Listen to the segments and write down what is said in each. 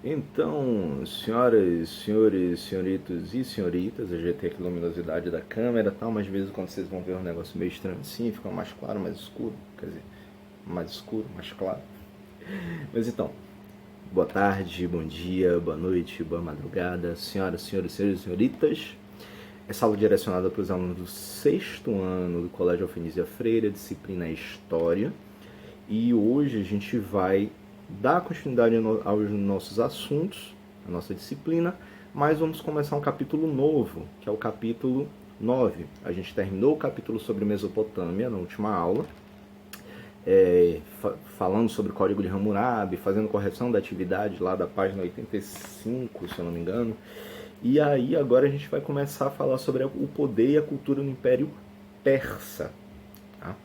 Então, senhoras, senhores, senhoritos e senhoritas, eu já tenho aqui a luminosidade da câmera e tal, mas de vez em quando vocês vão ver um negócio meio estranho assim, fica mais claro, mais escuro, quer dizer, mais escuro, mais claro. Mas então, boa tarde, bom dia, boa noite, boa madrugada, senhoras, senhores, senhores e senhoritas. Essa aula é direcionada para os alunos do sexto ano do Colégio Alfenísia Freire, a disciplina é História. E hoje a gente vai dar continuidade aos nossos assuntos, a nossa disciplina, mas vamos começar um capítulo novo, que é o capítulo 9. A gente terminou o capítulo sobre Mesopotâmia na última aula, falando sobre o Código de Hammurabi, fazendo correção da atividade lá da página 85, se eu não me engano. E aí agora a gente vai começar a falar sobre o poder e a cultura do Império Persa. Tá?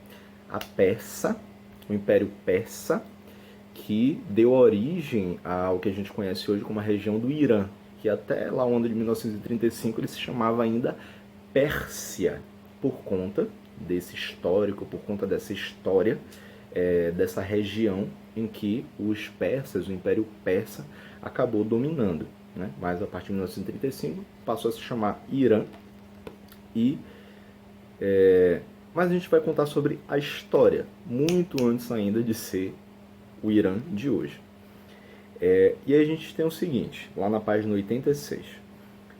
A Persa, o Império Persa, que deu origem ao que a gente conhece hoje como a região do Irã, que até lá o ano de 1935 ele se chamava ainda Pérsia, por conta desse histórico, por conta dessa história, dessa região em que os persas, o Império Persa, acabou dominando. Né? Mas a partir de 1935 passou a se chamar Irã. Mas a gente vai contar sobre a história, muito antes ainda de ser o Irã de hoje. E aí a gente tem o seguinte, lá na página 86.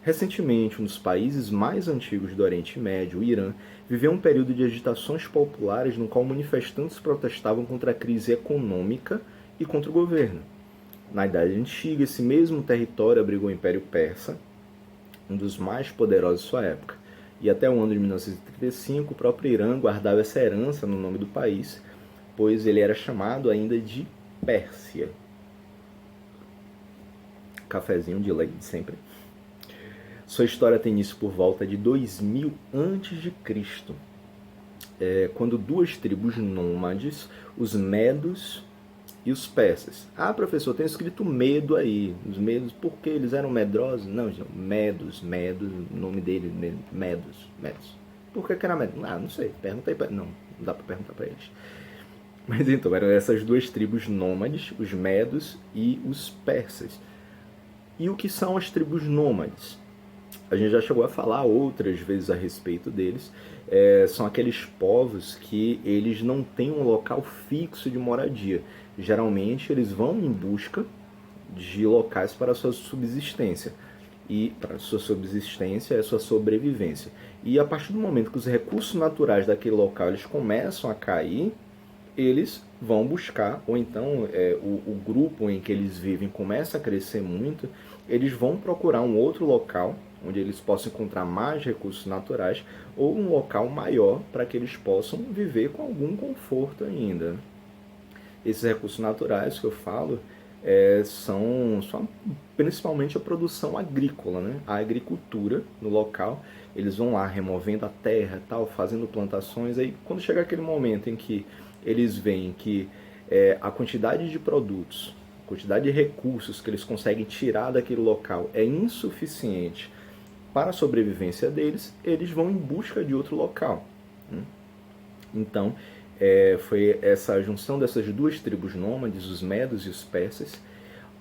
Recentemente, um dos países mais antigos do Oriente Médio, o Irã, viveu um período de agitações populares no qual manifestantes protestavam contra a crise econômica e contra o governo. Na Idade Antiga, esse mesmo território abrigou o Império Persa, um dos mais poderosos de sua época. E até o ano de 1935, o próprio Irã guardava essa herança no nome do país, pois ele era chamado ainda de Pérsia. Cafezinho de leite sempre. Sua história tem início por volta de 2000 a.C., quando duas tribos nômades, os Medos e os persas. Ah, professor, tem escrito medo aí. Os medos, por que eles eram medrosos? Não, Medos, o nome dele, Medos. Por que era Medos? Ah, não sei, pergunta aí não dá pra perguntar pra eles. Mas então, eram essas duas tribos nômades, os Medos e os persas. E o que são as tribos nômades? A gente já chegou a falar outras vezes a respeito deles. São aqueles povos que eles não têm um local fixo de moradia. Geralmente eles vão em busca de locais para a sua subsistência. E para a sua subsistência é a sua sobrevivência. E a partir do momento que os recursos naturais daquele local eles começam a cair, eles vão buscar, ou então o grupo em que eles vivem começa a crescer muito, eles vão procurar um outro local onde eles possam encontrar mais recursos naturais ou um local maior para que eles possam viver com algum conforto ainda. Esses recursos naturais que eu falo são principalmente a produção agrícola, né? A agricultura no local, eles vão lá removendo a terra, tal, fazendo plantações. Aí quando chega aquele momento em que eles veem que a quantidade de produtos, a quantidade de recursos que eles conseguem tirar daquele local é insuficiente para a sobrevivência deles, eles vão em busca de outro local. Então, foi essa junção dessas duas tribos nômades, os Medos e os Persas,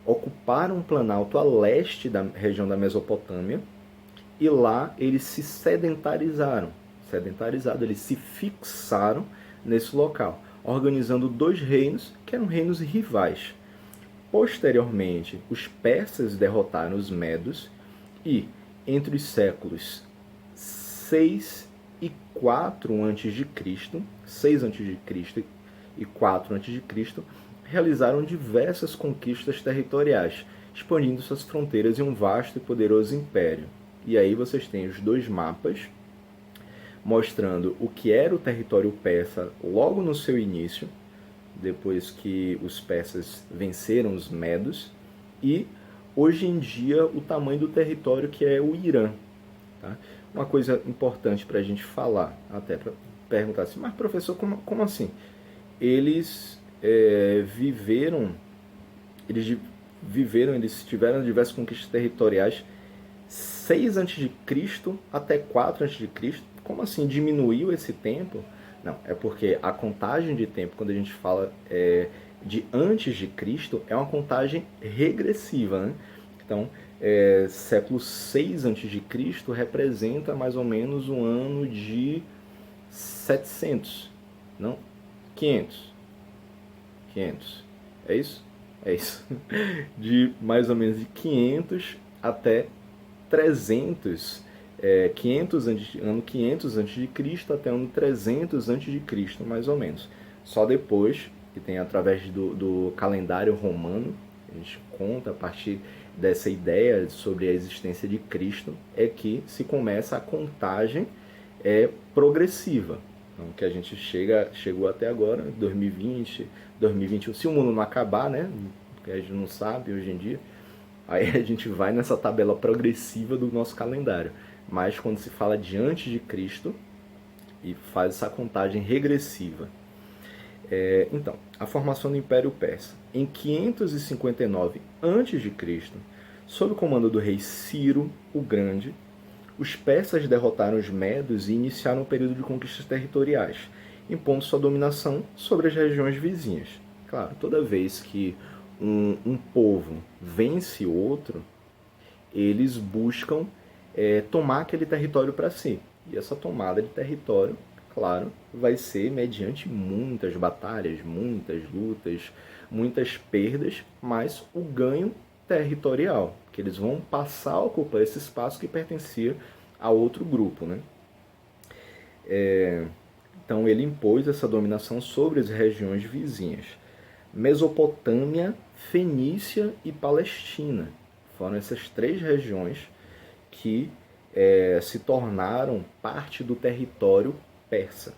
ocuparam um planalto a leste da região da Mesopotâmia, e lá eles se sedentarizaram, eles se fixaram nesse local, organizando dois reinos que eram reinos rivais. Posteriormente, os persas derrotaram os medos e, entre os séculos 6 e 4 a.C., 6 a.C. e 4 a.C., realizaram diversas conquistas territoriais, expandindo suas fronteiras em um vasto e poderoso império. E aí vocês têm os dois mapas mostrando o que era o território persa logo no seu início, depois que os persas venceram os medos, e hoje em dia o tamanho do território que é o Irã. Tá? Uma coisa importante para a gente falar, até para perguntar assim, mas professor, como assim? Eles eles tiveram diversas conquistas territoriais 6 a.C. até 4 a.C. Como assim? Diminuiu esse tempo? Não, é porque a contagem de tempo, quando a gente fala de antes de Cristo é uma contagem regressiva, né? Então, século 6 antes de Cristo representa mais ou menos um ano de 700, não? 500. 500. É isso? É isso. De mais ou menos de 500 até 300, 500 ano 500 antes de Cristo até ano 300 antes de Cristo, mais ou menos. Só depois, que tem através do calendário romano, a gente conta a partir dessa ideia sobre a existência de Cristo, é que se começa a contagem progressiva. Então, que a gente chegou até agora, 2020, 2021. Se o mundo não acabar, né? Porque a gente não sabe hoje em dia, aí a gente vai nessa tabela progressiva do nosso calendário. Mas quando se fala de antes de Cristo, e faz essa contagem regressiva. Então, a formação do Império Persa. Em 559 a.C., sob o comando do rei Ciro o Grande, os persas derrotaram os medos e iniciaram um período de conquistas territoriais, impondo sua dominação sobre as regiões vizinhas. Claro, toda vez que um povo vence outro, eles buscam tomar aquele território para si. E essa tomada de território, claro, vai ser mediante muitas batalhas, muitas lutas, muitas perdas, mas o ganho territorial, que eles vão passar a ocupar esse espaço que pertencia a outro grupo, né? Então ele impôs essa dominação sobre as regiões vizinhas. Mesopotâmia, Fenícia e Palestina foram essas três regiões que se tornaram parte do território persa.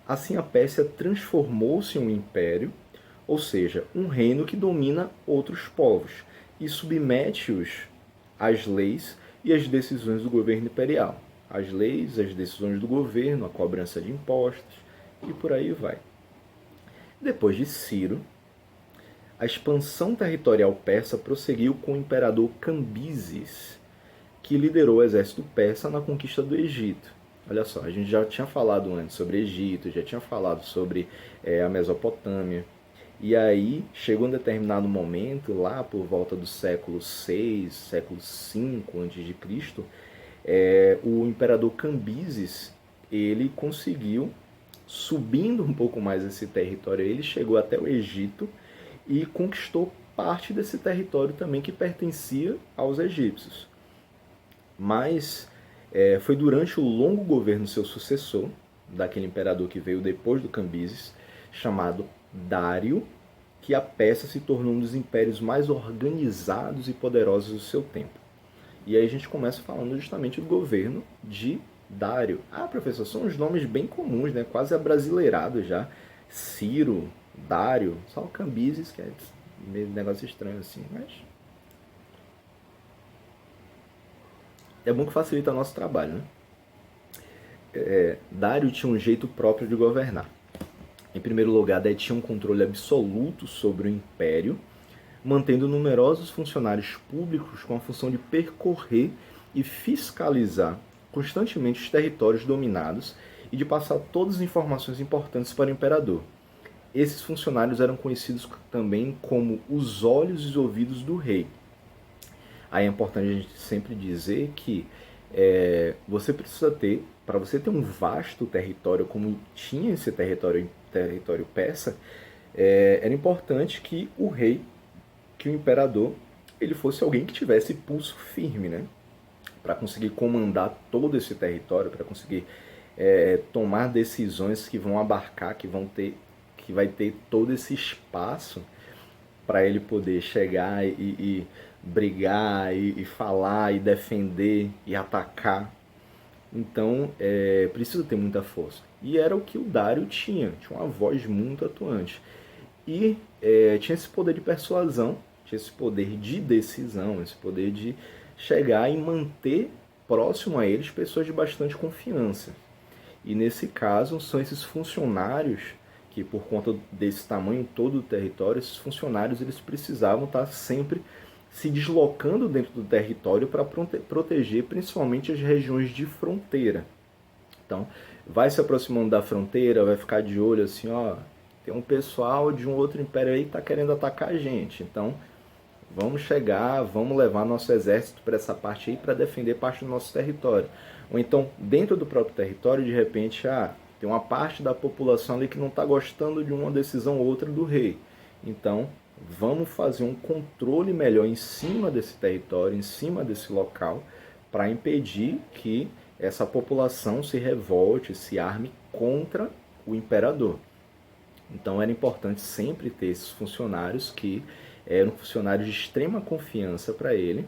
Assim, a Pérsia transformou-se em um império, ou seja, um reino que domina outros povos e submete-os às leis e às decisões do governo imperial. As leis, as decisões do governo, a cobrança de impostos e por aí vai. Depois de Ciro, a expansão territorial persa prosseguiu com o imperador Cambises, que liderou o exército persa na conquista do Egito. Olha só, a gente já tinha falado antes sobre Egito, já tinha falado sobre a Mesopotâmia. E aí, chegou um determinado momento, lá por volta do século VI, século V a.C., o imperador Cambises, ele conseguiu, subindo um pouco mais esse território, ele chegou até o Egito e conquistou parte desse território também que pertencia aos egípcios. Mas foi durante o longo governo do seu sucessor, daquele imperador que veio depois do Cambises, chamado Dário, que a Pérsia se tornou um dos impérios mais organizados e poderosos do seu tempo. E aí a gente começa falando justamente do governo de Dário. Ah, professor, são uns nomes bem comuns, né? Quase abrasileirados já. Ciro, Dário, só o Cambises, que é meio negócio estranho assim, mas é bom que facilita o nosso trabalho, né? Dário tinha um jeito próprio de governar. Em primeiro lugar, detinha um controle absoluto sobre o império, mantendo numerosos funcionários públicos com a função de percorrer e fiscalizar constantemente os territórios dominados e de passar todas as informações importantes para o imperador. Esses funcionários eram conhecidos também como os olhos e os ouvidos do rei. Aí é importante a gente sempre dizer que você precisa ter, para você ter um vasto território como tinha esse território persa, era importante que o rei, que o imperador, ele fosse alguém que tivesse pulso firme, né? Para conseguir comandar todo esse território, para conseguir tomar decisões que vão abarcar, que vai ter todo esse espaço para ele poder chegar e brigar e falar e defender e atacar. Então precisa ter muita força. E era o que o Dário tinha uma voz muito atuante. E tinha esse poder de persuasão, tinha esse poder de decisão, esse poder de chegar e manter próximo a eles pessoas de bastante confiança. E nesse caso são esses funcionários que, por conta desse tamanho todo do território, esses funcionários eles precisavam estar sempre se deslocando dentro do território para proteger principalmente as regiões de fronteira. Então, vai se aproximando da fronteira, vai ficar de olho assim, ó, tem um pessoal de um outro império aí que está querendo atacar a gente, então vamos chegar, vamos levar nosso exército para essa parte aí para defender parte do nosso território. Ou então, dentro do próprio território, de repente, tem uma parte da população ali que não está gostando de uma decisão ou outra do rei. Então, vamos fazer um controle melhor em cima desse território, em cima desse local, para impedir que essa população se revolte, se arme contra o imperador. Então era importante sempre ter esses funcionários que eram funcionários de extrema confiança para ele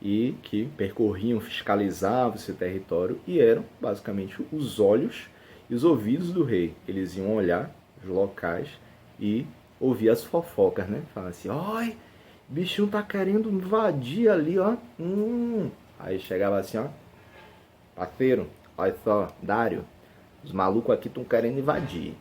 e que percorriam, fiscalizavam esse território e eram basicamente os olhos e os ouvidos do rei. Eles iam olhar os locais e ouvir as fofocas, né? Falar assim, oi, bichinho tá querendo invadir ali, ó. Aí chegava assim, ó, parceiro, olha só, Dário, os malucos aqui estão querendo invadir.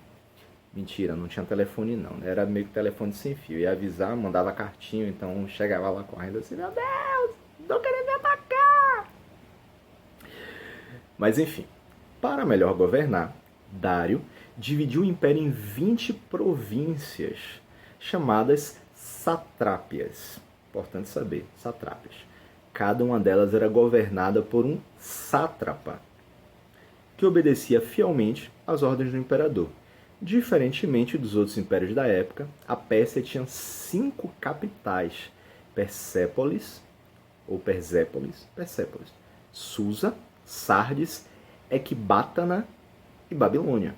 Mentira, não tinha telefone não, né? Era meio que telefone sem fio. Ia avisar, mandava cartinha, então chegava lá correndo assim, meu Deus, estão querendo me atacar! Mas enfim, para melhor governar, Dário dividiu o império em 20 províncias, chamadas satrápias. Importante saber, satrápias. Cada uma delas era governada por um sátrapa, que obedecia fielmente às ordens do imperador. Diferentemente dos outros impérios da época, a Pérsia tinha 5 capitais: Persépolis, Susa, Sardes, Ecbátana e Babilônia.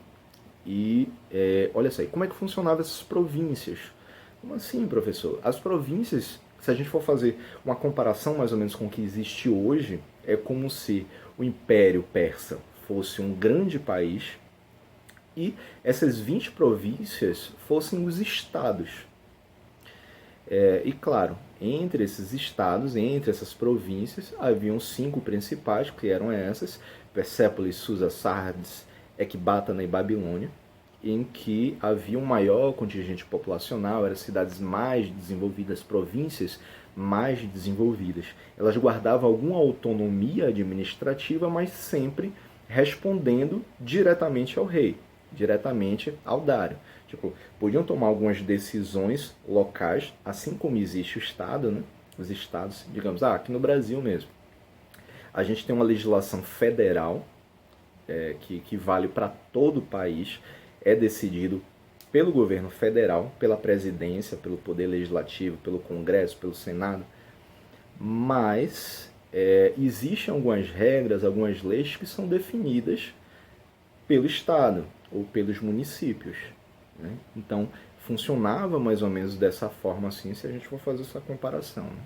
E olha só, como é que funcionavam essas províncias? Como assim, professor? As províncias, se a gente for fazer uma comparação mais ou menos com o que existe hoje, é como se o Império Persa fosse um grande país e essas 20 províncias fossem os estados. E claro, entre esses estados, entre essas províncias, haviam 5 principais, que eram essas: Persépolis, Susa, Sardes, Ecbátana e Babilônia, em que havia um maior contingente populacional, eram cidades mais desenvolvidas, províncias mais desenvolvidas. Elas guardavam alguma autonomia administrativa, mas sempre respondendo diretamente ao rei, diretamente ao Dário. Tipo, podiam tomar algumas decisões locais, assim como existe o Estado, né? Os estados, digamos, aqui no Brasil mesmo. A gente tem uma legislação federal que vale para todo o país, é decidido pelo governo federal, pela presidência, pelo poder legislativo, pelo Congresso, pelo Senado, mas existem algumas regras, algumas leis que são definidas pelo Estado ou pelos municípios, né? Então, funcionava mais ou menos dessa forma assim, se a gente for fazer essa comparação, né?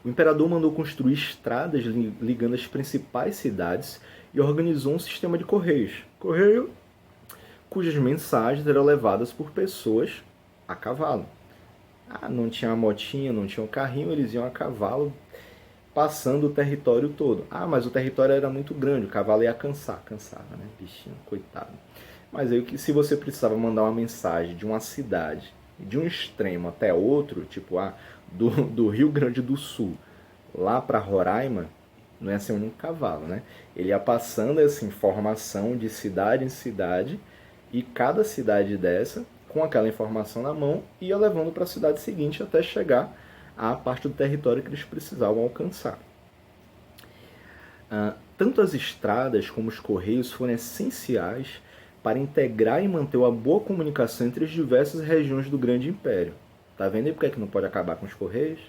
O imperador mandou construir estradas ligando as principais cidades e organizou um sistema de correio cujas mensagens eram levadas por pessoas a cavalo. Não tinha uma motinha, não tinha um carrinho, eles iam a cavalo passando o território todo. Mas o território era muito grande, o cavalo ia cansava, né? Bichinho, coitado. Mas aí, se você precisava mandar uma mensagem de uma cidade, de um extremo até outro, tipo do Rio Grande do Sul lá para Roraima, não ia ser um único cavalo, né? Ele ia passando essa informação de cidade em cidade, e cada cidade dessa, com aquela informação na mão, ia levando para a cidade seguinte até chegar à parte do território que eles precisavam alcançar. Tanto as estradas como os correios foram essenciais para integrar e manter uma boa comunicação entre as diversas regiões do grande império. Tá vendo aí por que não pode acabar com os correios?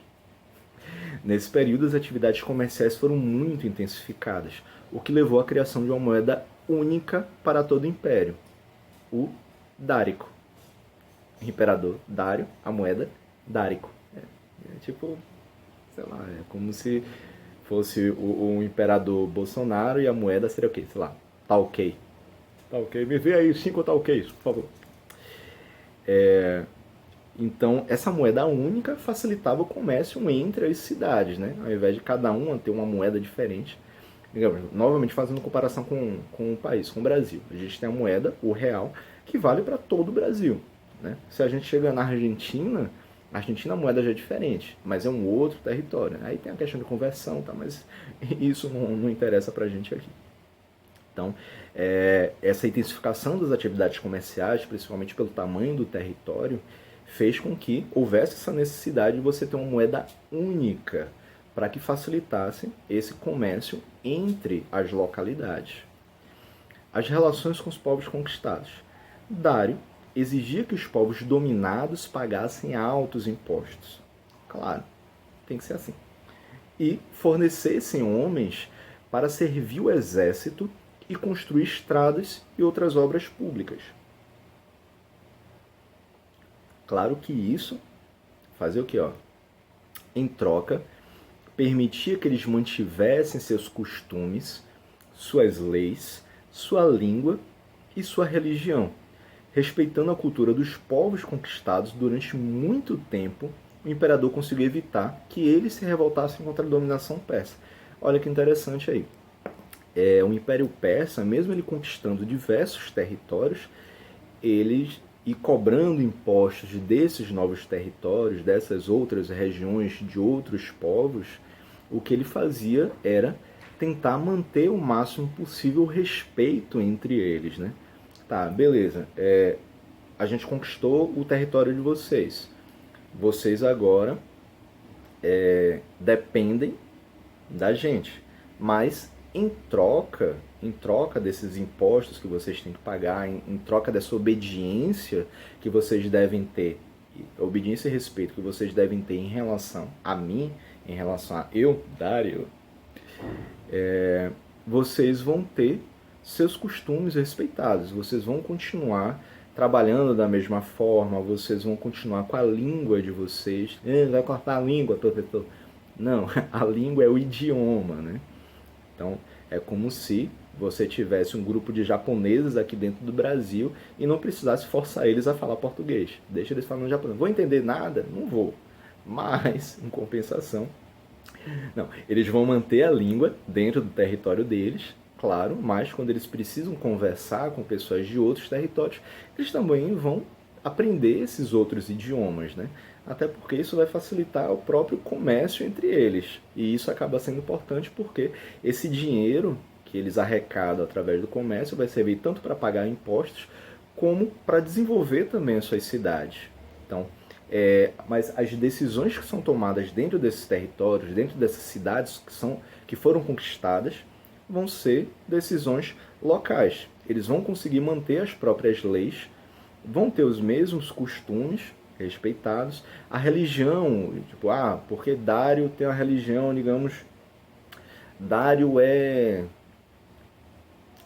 Nesse período, as atividades comerciais foram muito intensificadas, o que levou à criação de uma moeda única para todo o império, o dárico. Imperador Dário, a moeda dárico. Tipo, sei lá, é como se fosse o imperador Bolsonaro e a moeda seria o quê? Sei lá, tá ok. Tá ok, me vê aí 5 tá ok, por favor. Então, essa moeda única facilitava o comércio entre as cidades, né? Ao invés de cada uma ter uma moeda diferente. Novamente, fazendo comparação com o país, com o Brasil. A gente tem a moeda, o real, que vale para todo o Brasil, né? Se a gente chega na Argentina, a moeda já é diferente, mas é um outro território. Aí tem a questão de conversão, tá? Mas isso não interessa para a gente aqui. Então, essa intensificação das atividades comerciais, principalmente pelo tamanho do território, fez com que houvesse essa necessidade de você ter uma moeda única para que facilitasse esse comércio entre as localidades. As relações com os povos conquistados. Dário exigia que os povos dominados pagassem altos impostos. Claro, tem que ser assim. E fornecessem homens para servir o exército e construir estradas e outras obras públicas. Claro que isso fazia o quê? Em troca, permitia que eles mantivessem seus costumes, suas leis, sua língua e sua religião, respeitando a cultura dos povos conquistados. Durante muito tempo, o imperador conseguiu evitar que eles se revoltassem contra a dominação persa. Olha que interessante aí. O Império Persa, mesmo ele conquistando diversos territórios, eles e cobrando impostos desses novos territórios, dessas outras regiões de outros povos, o que ele fazia era tentar manter o máximo possível o respeito entre eles, né? Tá, beleza. A gente conquistou o território de vocês. Vocês agora dependem da gente. Mas em troca desses impostos que vocês têm que pagar, em troca dessa obediência que vocês devem ter, obediência e respeito que vocês devem ter em relação a mim, em relação a eu, Dário, vocês vão ter seus costumes respeitados, vocês vão continuar trabalhando da mesma forma, vocês vão continuar com a língua de vocês. Vai cortar a língua, professor? Não, a língua é o idioma, né? Então, é como se você tivesse um grupo de japoneses aqui dentro do Brasil e não precisasse forçar eles a falar português. Deixa eles falando japonês. Vou entender nada? Não vou. Mas, em compensação, não, eles vão manter a língua dentro do território deles, claro, mas quando eles precisam conversar com pessoas de outros territórios, eles também vão aprender esses outros idiomas, né? Até porque isso vai facilitar o próprio comércio entre eles. E isso acaba sendo importante porque esse dinheiro que eles arrecadam através do comércio vai servir tanto para pagar impostos como para desenvolver também as suas cidades. Então, mas as decisões que são tomadas dentro desses territórios, dentro dessas cidades que foram conquistadas, vão ser decisões locais. Eles vão conseguir manter as próprias leis, vão ter os mesmos costumes respeitados. A religião, tipo, porque Dário tem uma religião, digamos, Dário é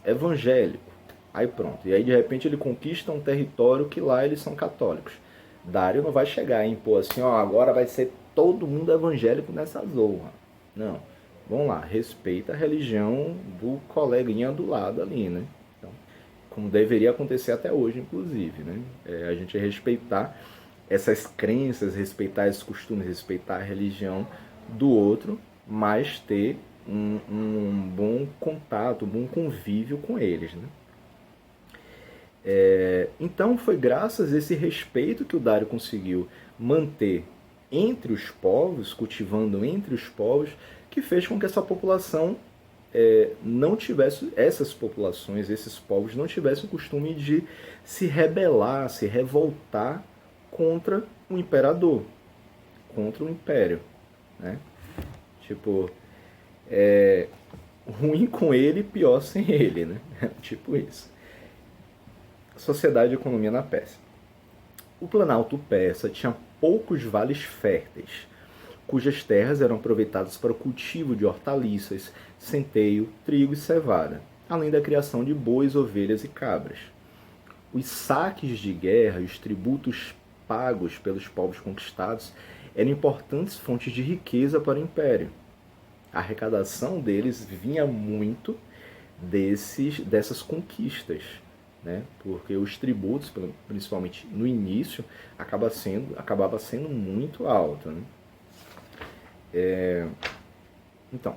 evangélico. Aí pronto. E aí de repente ele conquista um território que lá eles são católicos. Dário não vai chegar e impor assim, agora vai ser todo mundo evangélico nessa zorra. Não. Vamos lá, respeita a religião do coleguinha do lado ali, né? Então, como deveria acontecer até hoje, inclusive, né? A gente respeitar essas crenças, respeitar esses costumes, respeitar a religião do outro, mas ter um bom contato, um bom convívio com eles, né? Então foi graças a esse respeito que o Dário conseguiu manter entre os povos, cultivando entre os povos, que fez com que essa população não tivesse, essas populações, esses povos não tivessem o costume de se rebelar, se revoltar contra o imperador, contra o império, né? Tipo, ruim com ele, pior sem ele, né? Tipo isso. Sociedade e economia na Pérsia. O Planalto persa tinha poucos vales férteis, cujas terras eram aproveitadas para o cultivo de hortaliças, centeio, trigo e cevada, além da criação de bois, ovelhas e cabras. Os saques de guerra e os tributos pagos pelos povos conquistados eram importantes fontes de riqueza para o império. A arrecadação deles vinha muito dessas conquistas, né? Porque os tributos, principalmente no início, acabava sendo muito alto, né? Então,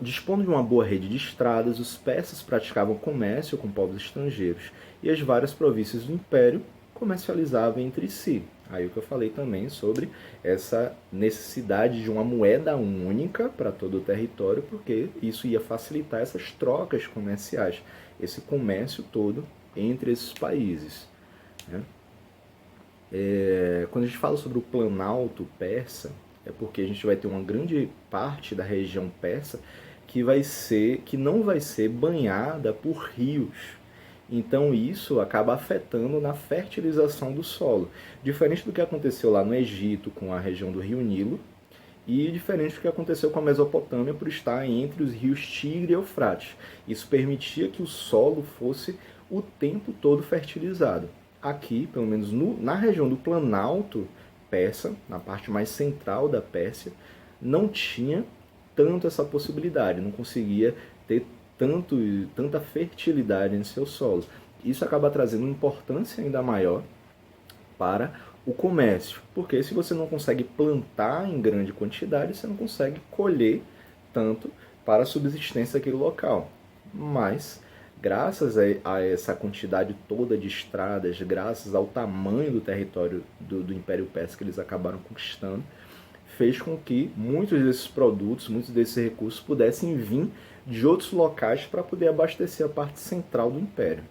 dispondo de uma boa rede de estradas, os persas praticavam comércio com povos estrangeiros e as várias províncias do império comercializavam entre si. Aí o que eu falei também sobre essa necessidade de uma moeda única para todo o território, porque isso ia facilitar essas trocas comerciais, esse comércio todo entre esses países, né? Quando a gente fala sobre o Planalto persa, é porque a gente vai ter uma grande parte da região persa que não vai ser banhada por rios. Então isso acaba afetando na fertilização do solo. Diferente do que aconteceu lá no Egito com a região do Rio Nilo, e diferente do que aconteceu com a Mesopotâmia por estar entre os rios Tigre e Eufrates. Isso permitia que o solo fosse o tempo todo fertilizado. Aqui, pelo menos na região do Planalto persa, na parte mais central da Pérsia, não tinha tanto essa possibilidade, não conseguia ter tanta fertilidade em seu solo. Isso acaba trazendo uma importância ainda maior para o comércio, porque se você não consegue plantar em grande quantidade, você não consegue colher tanto para a subsistência daquele local. Mas, graças a essa quantidade toda de estradas, graças ao tamanho do território do Império Persa que eles acabaram conquistando, fez com que muitos desses produtos, muitos desses recursos pudessem vir de outros locais para poder abastecer a parte central do Império.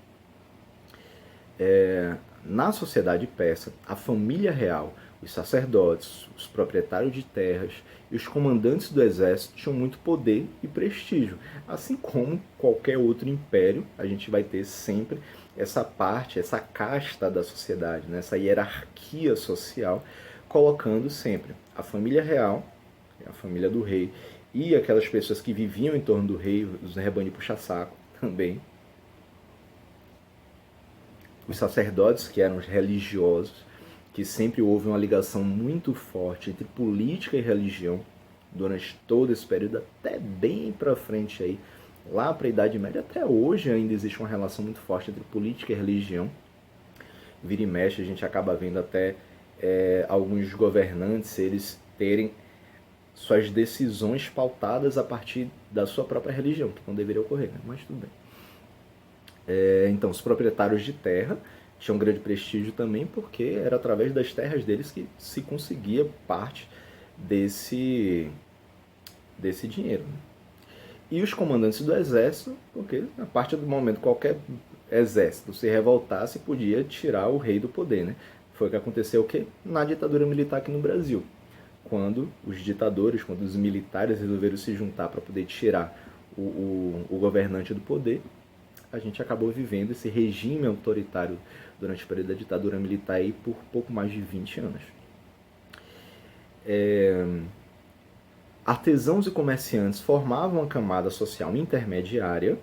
Na sociedade persa, a família real, os sacerdotes, os proprietários de terras e os comandantes do exército tinham muito poder e prestígio. Assim como qualquer outro império, a gente vai ter sempre essa parte, essa casta da sociedade, né? Essa hierarquia social, colocando sempre a família real, a família do rei, e aquelas pessoas que viviam em torno do rei, os rebanhos de puxa-saco também, os sacerdotes, que eram os religiosos, que sempre houve uma ligação muito forte entre política e religião durante todo esse período, até bem para frente aí, lá para a Idade Média, até hoje ainda existe uma relação muito forte entre política e religião. Vira e mexe, a gente acaba vendo até alguns governantes, eles terem suas decisões pautadas a partir da sua própria religião, que não deveria ocorrer, né? Mas tudo bem. Então, os proprietários de terra tinham grande prestígio também, porque era através das terras deles que se conseguia parte desse dinheiro, né? E os comandantes do exército, porque a partir do momento que qualquer exército se revoltasse, podia tirar o rei do poder, né? Foi o que aconteceu o quê? Na ditadura militar aqui no Brasil. Quando os ditadores, quando os militares resolveram se juntar para poder tirar o governante do poder, a gente acabou vivendo esse regime autoritário durante o período da ditadura militar aí por pouco mais de 20 anos. Artesãos e comerciantes formavam uma camada social intermediária.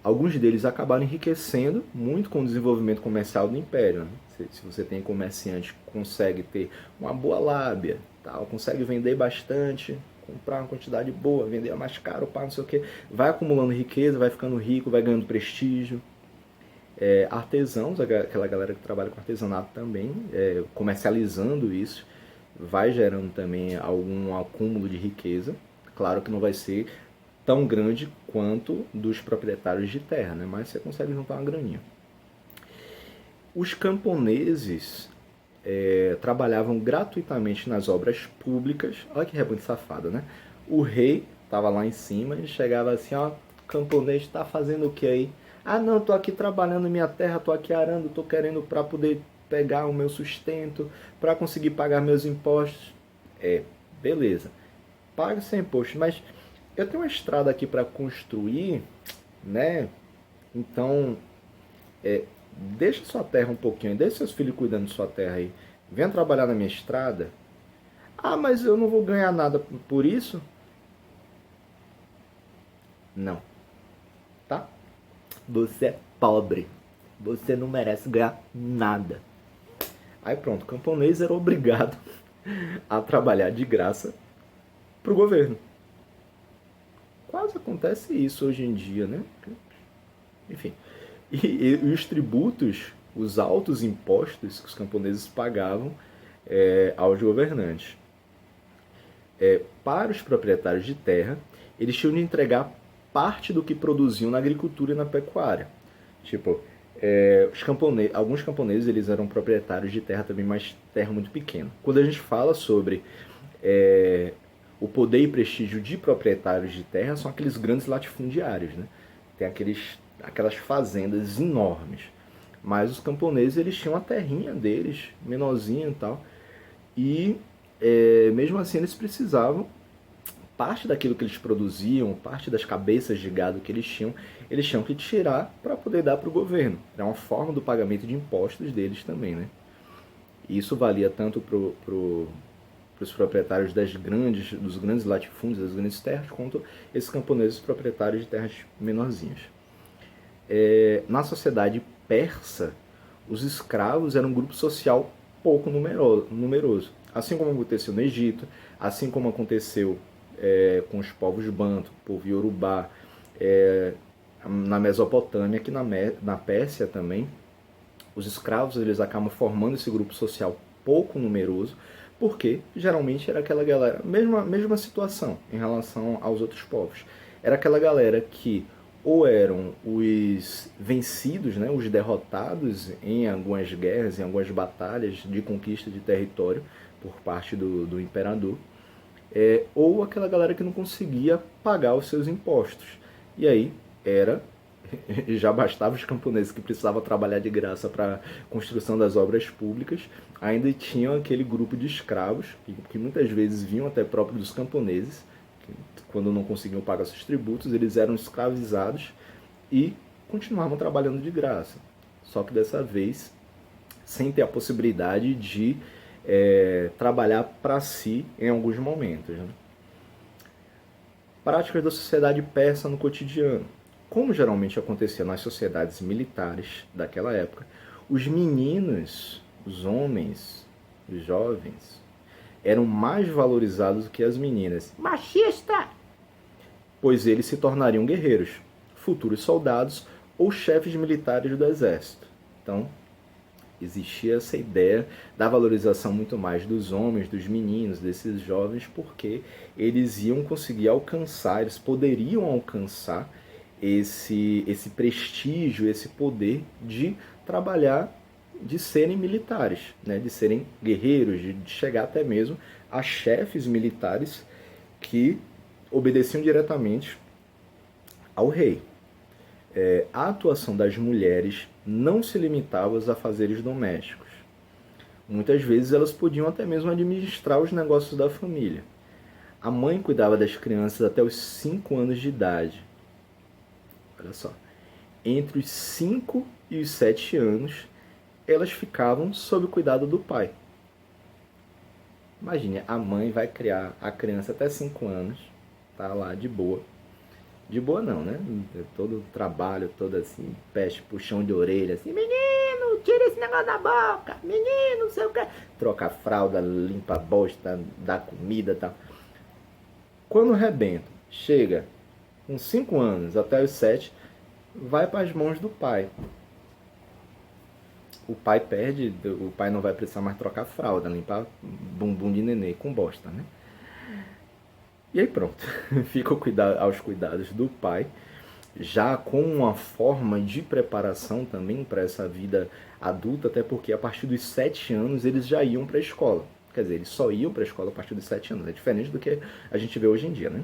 Alguns deles acabaram enriquecendo muito com o desenvolvimento comercial do Império, né? Se você tem comerciante que consegue ter uma boa lábia, tal, consegue vender bastante, comprar uma quantidade boa, vender mais caro, não sei o que, vai acumulando riqueza, vai ficando rico, vai ganhando prestígio. Artesãos, aquela galera que trabalha com artesanato também, comercializando isso, vai gerando também algum acúmulo de riqueza. Claro que não vai ser tão grande quanto dos proprietários de terra, né? Mas você consegue juntar uma graninha. Os camponeses trabalhavam gratuitamente nas obras públicas. Olha que rebanho safado, né? O rei estava lá em cima e chegava assim, ó, camponês está fazendo o que aí? Ah, não, tô aqui trabalhando minha terra, tô aqui arando, tô querendo para poder pegar o meu sustento, para conseguir pagar meus impostos. Beleza. Paga seu imposto, mas eu tenho uma estrada aqui para construir, né? Então, deixa sua terra um pouquinho, deixa seus filhos cuidando de sua terra aí. Venha trabalhar na minha estrada. Ah, mas eu não vou ganhar nada por isso? Não. Tá? Você é pobre. Você não merece ganhar nada. Aí pronto, o camponês era obrigado a trabalhar de graça pro governo. Quase acontece isso hoje em dia, né? Enfim. E os tributos, os altos impostos que os camponeses pagavam aos governantes. Para os proprietários de terra, eles tinham de entregar parte do que produziam na agricultura e na pecuária. Tipo, Alguns camponeses eles eram proprietários de terra também, mas terra muito pequena. Quando a gente fala sobre o poder e prestígio de proprietários de terra, são aqueles grandes latifundiários, né? Tem aquelas fazendas enormes. Mas os camponeses eles tinham a terrinha deles, menorzinha e tal. E mesmo assim eles precisavam, parte daquilo que eles produziam, parte das cabeças de gado que eles tinham que tirar para poder dar para o governo. Era uma forma do pagamento de impostos deles também, né? E isso valia tanto para os proprietários dos grandes latifúndios, das grandes terras, quanto esses camponeses proprietários de terras menorzinhas. Na sociedade persa, os escravos eram um grupo social pouco numeroso. Assim como aconteceu no Egito, assim como aconteceu com os povos banto, povo iorubá, na Mesopotâmia, aqui na Pérsia também, os escravos eles acabam formando esse grupo social pouco numeroso, porque geralmente era aquela galera, mesma situação em relação aos outros povos. Era aquela galera que ou eram os vencidos, né, os derrotados em algumas guerras, em algumas batalhas de conquista de território por parte do imperador, ou aquela galera que não conseguia pagar os seus impostos. E aí já bastava os camponeses que precisavam trabalhar de graça para a construção das obras públicas, ainda tinham aquele grupo de escravos, que muitas vezes vinham até próprio dos camponeses, que, quando não conseguiam pagar seus tributos, eles eram escravizados e continuavam trabalhando de graça. Só que dessa vez, sem ter a possibilidade de trabalhar para si em alguns momentos. Né? Práticas da sociedade persa no cotidiano. Como geralmente acontecia nas sociedades militares daquela época, os meninos, os homens, os jovens, eram mais valorizados do que as meninas. Machista! Pois eles se tornariam guerreiros, futuros soldados ou chefes militares do exército. Então, existia essa ideia da valorização muito mais dos homens, dos meninos, desses jovens, porque eles iam conseguir alcançar, eles poderiam alcançar esse prestígio, esse poder de trabalhar, de serem militares, né? De serem guerreiros, de chegar até mesmo a chefes militares que obedeciam diretamente ao rei. A atuação das mulheres não se limitava aos afazeres domésticos. Muitas vezes elas podiam até mesmo administrar os negócios da família. A mãe cuidava das crianças até os 5 anos de idade. Olha só. Entre os 5 e os 7 anos, elas ficavam sob o cuidado do pai. Imagine, a mãe vai criar a criança até 5 anos, tá lá de boa. De boa não, né? Todo trabalho, todo assim, peste, puxão de orelha, assim, menino, tira esse negócio da boca, menino, não sei o que. Troca a fralda, limpa a bosta, dá comida e tal. Quando o rebento chega com 5 anos até os 7, vai para as mãos do pai. O pai perde, o pai não vai precisar mais trocar fralda, limpar bumbum de nenê com bosta, né? E aí pronto, fica aos cuidados do pai, já com uma forma de preparação também para essa vida adulta, até porque a partir dos 7 anos eles já iam para a escola. Quer dizer, eles só iam para a escola a partir dos 7 anos, é diferente do que a gente vê hoje em dia, né?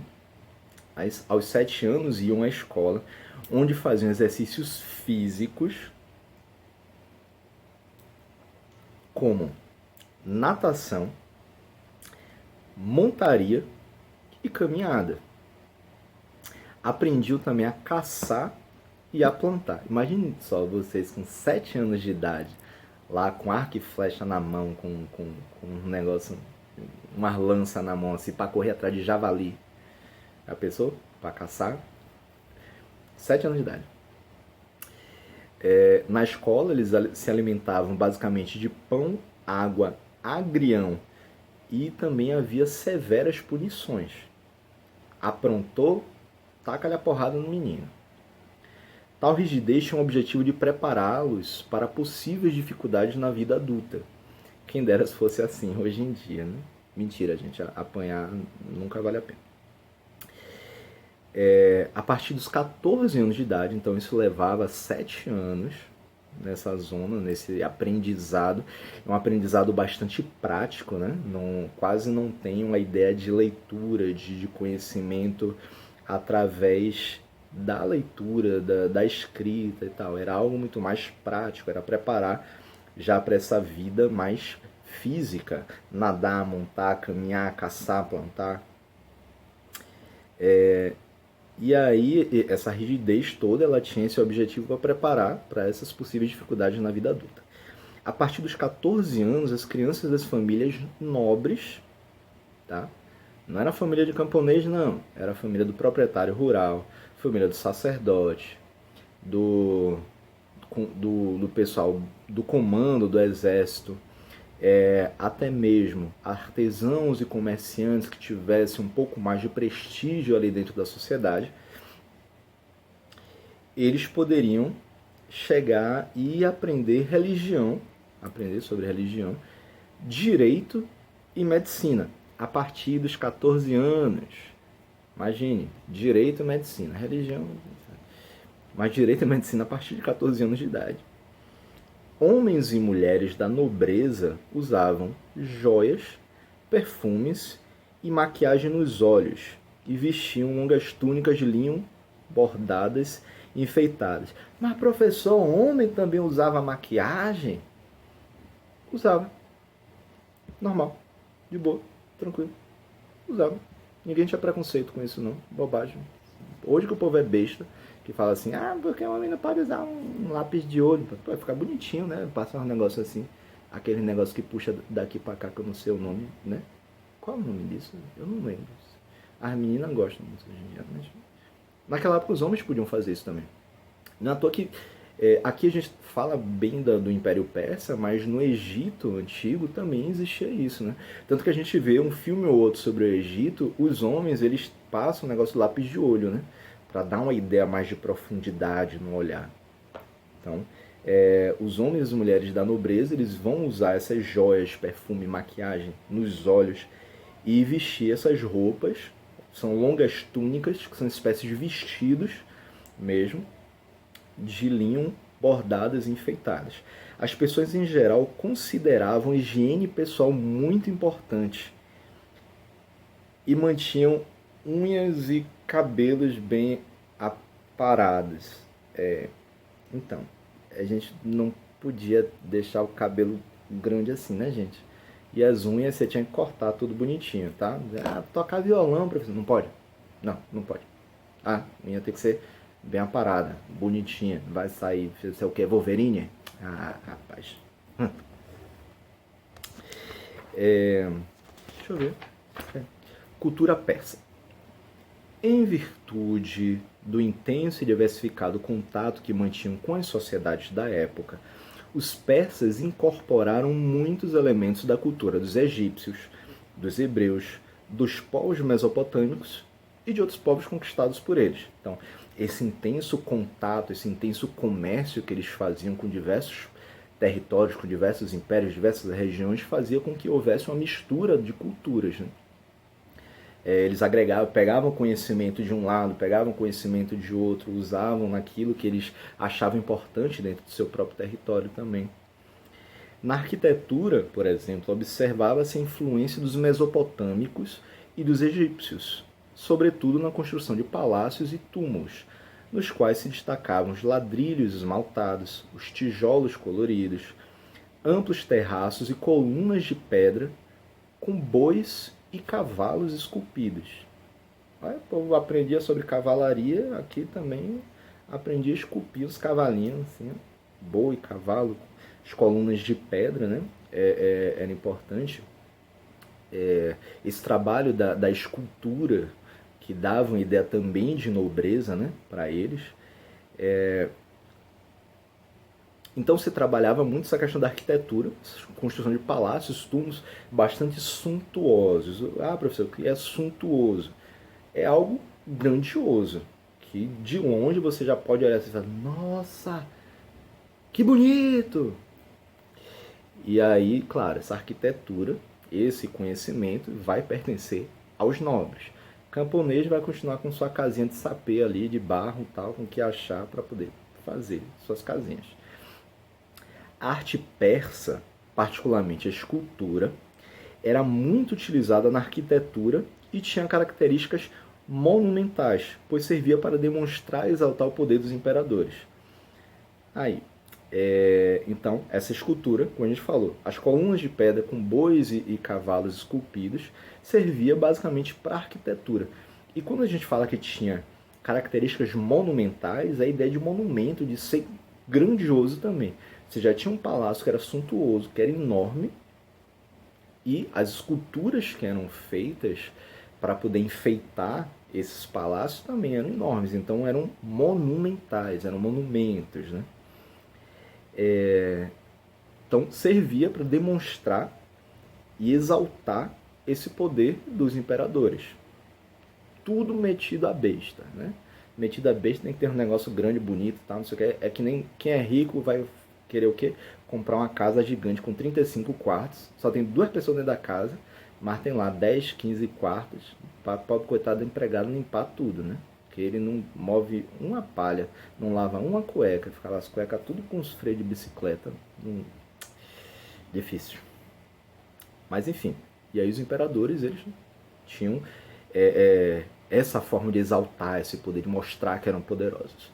Mas aos 7 anos iam à escola, onde faziam exercícios físicos, como natação, montaria e caminhada. Aprendiam também a caçar e a plantar. Imagine só vocês com 7 anos de idade, lá com arco e flecha na mão, com um negócio, uma lança na mão, assim, para correr atrás de javali. A pessoa, para caçar, 7 anos de idade. Na escola, eles se alimentavam basicamente de pão, água, agrião, e também havia severas punições. Aprontou, taca-lhe a porrada no menino. Tal rigidez tinha o objetivo de prepará-los para possíveis dificuldades na vida adulta. Quem dera se fosse assim hoje em dia, né? Mentira, gente, apanhar nunca vale a pena. A partir dos 14 anos de idade, então isso levava 7 anos, nessa zona, nesse aprendizado. É um aprendizado bastante prático, né? Quase não tem uma ideia de leitura, de conhecimento através da leitura, da escrita e tal. Era algo muito mais prático, era preparar já para essa vida mais física, nadar, montar, caminhar, caçar, plantar. E aí, essa rigidez toda, ela tinha esse objetivo para preparar para essas possíveis dificuldades na vida adulta. A partir dos 14 anos, as crianças das famílias nobres, tá? Não era a família de camponês, não. Era a família do proprietário rural, família do sacerdote, do pessoal do comando do exército, até mesmo artesãos e comerciantes que tivessem um pouco mais de prestígio ali dentro da sociedade, eles poderiam chegar e aprender sobre religião, direito e medicina, a partir dos 14 anos. Imagine, direito e medicina, religião, mas direito e medicina a partir de 14 anos de idade. Homens e mulheres da nobreza usavam joias, perfumes e maquiagem nos olhos e vestiam longas túnicas de linho bordadas e enfeitadas. Mas, professor, homem também usava maquiagem? Usava. Normal. De boa. Tranquilo. Usava. Ninguém tinha preconceito com isso, não. Bobagem. Hoje que o povo é besta, que fala assim, porque o homem não pode usar um lápis de olho, vai ficar bonitinho, né? Passa um negócio assim, aquele negócio que puxa daqui pra cá, que eu não sei o nome, né? Qual é o nome disso? Eu não lembro. As meninas gostam muito hoje em dia, mas naquela época os homens podiam fazer isso também. Não é à toa que aqui a gente fala bem do Império Persa, mas no Egito Antigo também existia isso, né? Tanto que a gente vê um filme ou outro sobre o Egito, os homens, eles passam o negócio do lápis de olho, né? Para dar uma ideia mais de profundidade no olhar. Então, os homens e as mulheres da nobreza, eles vão usar essas joias, perfume, maquiagem nos olhos e vestir essas roupas. São longas túnicas, que são espécies de vestidos mesmo, de linho bordadas e enfeitadas. As pessoas em geral consideravam a higiene pessoal muito importante e mantinham unhas e cabelos bem aparados. Então, a gente não podia deixar o cabelo grande assim, né, gente? E as unhas você tinha que cortar tudo bonitinho, tá? Tocar violão, professor. Não pode? Não pode. Unha tem que ser bem aparada, bonitinha. Vai sair, sei o que, Wolverine? Rapaz. Deixa eu ver. Cultura persa. Em virtude do intenso e diversificado contato que mantinham com as sociedades da época, os persas incorporaram muitos elementos da cultura dos egípcios, dos hebreus, dos povos mesopotâmicos e de outros povos conquistados por eles. Então, esse intenso contato, esse intenso comércio que eles faziam com diversos territórios, com diversos impérios, diversas regiões, fazia com que houvesse uma mistura de culturas, né? Eles pegavam conhecimento de um lado, pegavam conhecimento de outro, usavam naquilo que eles achavam importante dentro do seu próprio território também. Na arquitetura, por exemplo, observava-se a influência dos mesopotâmicos e dos egípcios, sobretudo na construção de palácios e túmulos, nos quais se destacavam os ladrilhos esmaltados, os tijolos coloridos, amplos terraços e colunas de pedra com bois e cavalos esculpidos. O povo aprendia sobre cavalaria, aqui também aprendia a esculpir os cavalinhos, assim, boi, cavalo, as colunas de pedra, né? Era importante. Esse trabalho da escultura, que dava uma ideia também de nobreza, né, para eles. Então se trabalhava muito essa questão da arquitetura, construção de palácios, túmulos bastante suntuosos. Professor, o que é suntuoso? É algo grandioso, que de longe você já pode olhar assim e falar, nossa, que bonito! E aí, claro, essa arquitetura, esse conhecimento vai pertencer aos nobres. O camponês vai continuar com sua casinha de sapê ali, de barro e tal, com o que achar para poder fazer suas casinhas. A arte persa, particularmente a escultura, era muito utilizada na arquitetura e tinha características monumentais, pois servia para demonstrar e exaltar o poder dos imperadores. Aí, então, essa escultura, como a gente falou, as colunas de pedra com bois e cavalos esculpidos, servia basicamente para arquitetura. E quando a gente fala que tinha características monumentais, a ideia de monumento, de ser grandioso também. Você já tinha um palácio que era suntuoso, que era enorme, e as esculturas que eram feitas para poder enfeitar esses palácios também eram enormes, então eram monumentais, eram monumentos, né? Então servia para demonstrar e exaltar esse poder dos imperadores. Tudo metido a besta, né? Metido a besta tem que ter um negócio grande, bonito, tal, não sei o que. É que nem quem é rico vai querer o quê? Comprar uma casa gigante com 35 quartos, só tem 2 pessoas dentro da casa, mas tem lá 10, 15 quartos, para o pobre coitado do empregado limpar tudo, né? Que ele não move uma palha, não lava uma cueca, fica lá as cuecas tudo com os freios de bicicleta. Difícil. Mas enfim, e aí os imperadores, eles tinham essa forma de exaltar esse poder, de mostrar que eram poderosos.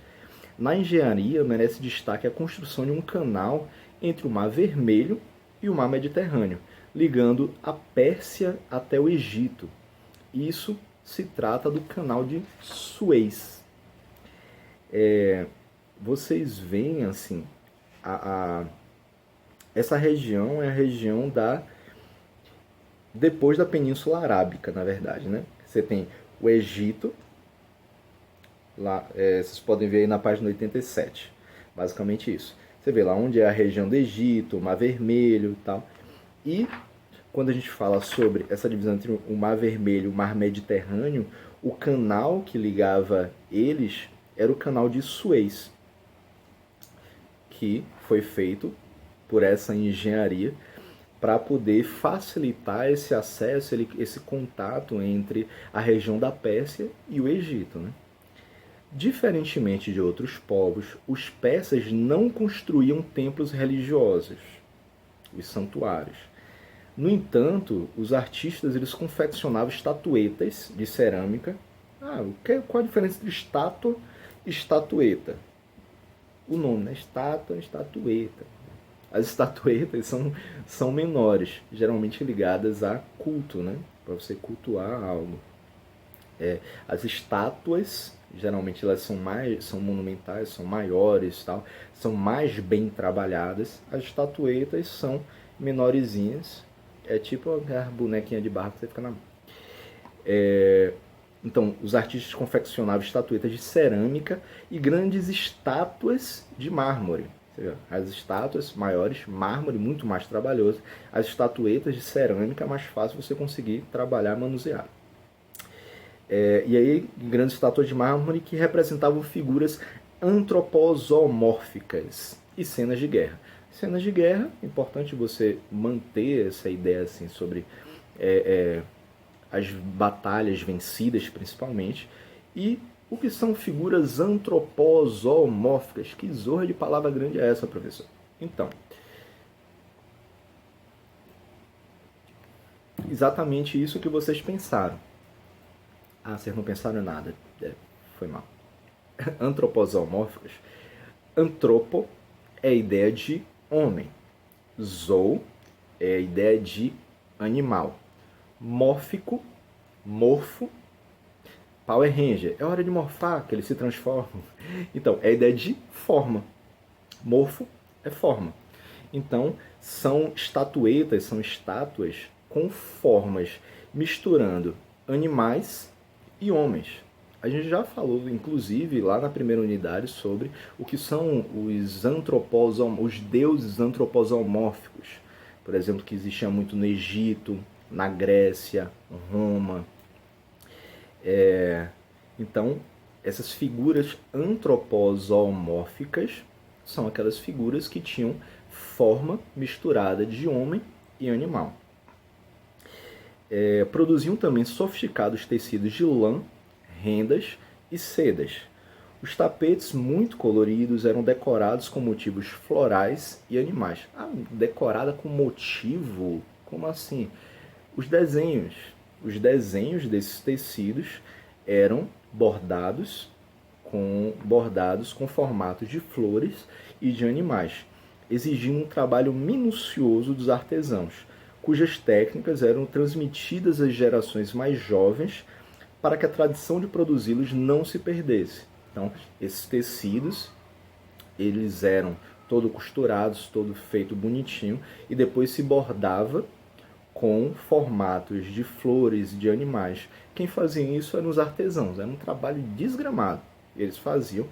Na engenharia, merece destaque a construção de um canal entre o Mar Vermelho e o Mar Mediterrâneo, ligando a Pérsia até o Egito. Isso se trata do canal de Suez. Vocês veem assim, essa região é a região depois da Península Arábica, na verdade, né? Você tem o Egito, lá, vocês podem ver aí na página 87, basicamente isso. Você vê lá onde é a região do Egito, o Mar Vermelho e tal. E quando a gente fala sobre essa divisão entre o Mar Vermelho e o Mar Mediterrâneo, o canal que ligava eles era o canal de Suez, que foi feito por essa engenharia para poder facilitar esse acesso, esse contato entre a região da Pérsia e o Egito, né? Diferentemente de outros povos, os persas não construíam templos religiosos, os santuários. No entanto, os artistas eles confeccionavam estatuetas de cerâmica. Qual a diferença entre estátua e estatueta? O nome, né? Estátua e estatueta. As estatuetas são menores, geralmente ligadas a culto, né? Para você cultuar algo. As estátuas, geralmente elas são monumentais, são maiores, tal, são mais bem trabalhadas. As estatuetas são menorzinhas. É tipo a bonequinha de barro que você fica na mão. Então, os artistas confeccionavam estatuetas de cerâmica e grandes estátuas de mármore. As estátuas maiores, mármore, muito mais trabalhoso. As estatuetas de cerâmica, mais fácil você conseguir trabalhar, manusear. E aí, grandes estátuas de mármore que representavam figuras antropozomórficas e cenas de guerra. Cenas de guerra, é importante você manter essa ideia assim, sobre as batalhas vencidas, principalmente, e o que são figuras antropozomórficas. Que zorra de palavra grande é essa, professor? Então, exatamente isso que vocês pensaram. Vocês não pensaram em nada. Foi mal. Antropozomórficas. Antropo é a ideia de homem. Zou é a ideia de animal. Mórfico, morfo, Power Ranger. É hora de morfar, que eles se transformam. Então, é a ideia de forma. Morfo é forma. Então, são estatuetas, são estátuas com formas, misturando animais e homens. A gente já falou, inclusive, lá na primeira unidade, sobre o que são os deuses antropozomórficos. Por exemplo, que existia muito no Egito, na Grécia, Roma. Então, essas figuras antropozomórficas são aquelas figuras que tinham forma misturada de homem e animal. Produziam também sofisticados tecidos de lã, rendas e sedas. Os tapetes muito coloridos eram decorados com motivos florais e animais. Ah, decorada com motivo? Como assim? Os desenhos. Os desenhos desses tecidos eram bordados com formatos de flores e de animais, exigindo um trabalho minucioso dos artesãos, cujas técnicas eram transmitidas às gerações mais jovens para que a tradição de produzi-los não se perdesse. Então, esses tecidos, eles eram todo costurados, todo feito bonitinho, e depois se bordava com formatos de flores, de animais. Quem fazia isso eram os artesãos, era um trabalho desgramado. Eles faziam,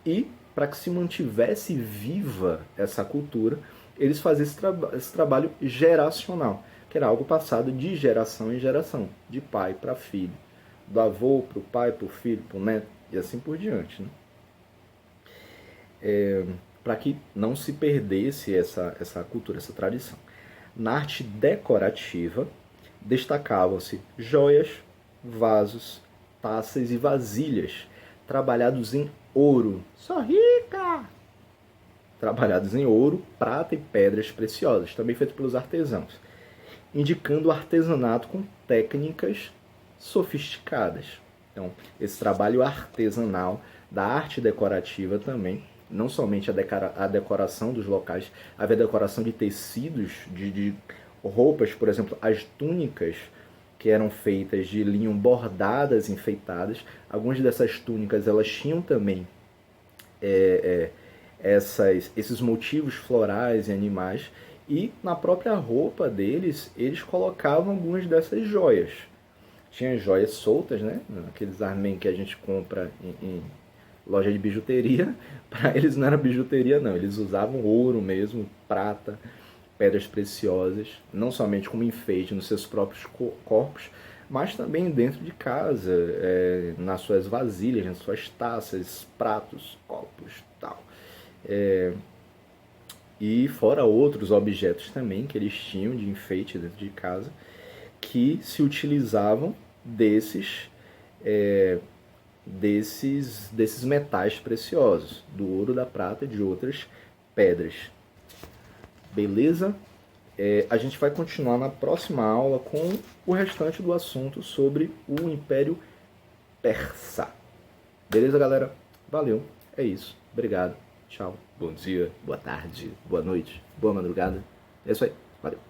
e para que se mantivesse viva essa cultura, eles faziam esse trabalho geracional, que era algo passado de geração em geração, de pai para filho, do avô para o pai, para o filho, para o neto, e assim por diante. Né? Para que não se perdesse essa cultura, essa tradição. Na arte decorativa, destacavam-se joias, vasos, taças e vasilhas, trabalhados em ouro. Sou rica! Trabalhados em ouro, prata e pedras preciosas, também feito pelos artesãos, indicando o artesanato com técnicas sofisticadas. Então, esse trabalho artesanal da arte decorativa também, não somente a decoração dos locais, havia decoração de tecidos, de roupas, por exemplo, as túnicas que eram feitas de linho bordadas, enfeitadas. Algumas dessas túnicas elas tinham também esses motivos florais e animais, e na própria roupa deles, eles colocavam algumas dessas joias. Tinha joias soltas, né? Aqueles armênios que a gente compra em loja de bijuteria. Para eles não era bijuteria, não. Eles usavam ouro mesmo, prata, pedras preciosas, não somente como enfeite nos seus próprios corpos, mas também dentro de casa, nas suas vasilhas, nas suas taças, pratos, copos, tal. E fora outros objetos também que eles tinham de enfeite dentro de casa, que se utilizavam desses metais preciosos, do ouro, da prata e de outras pedras. Beleza? A gente vai continuar na próxima aula com o restante do assunto sobre o Império Persa. Beleza, galera? Valeu, é isso. Obrigado, tchau, bom dia, boa tarde, boa noite, boa madrugada. É isso aí, valeu.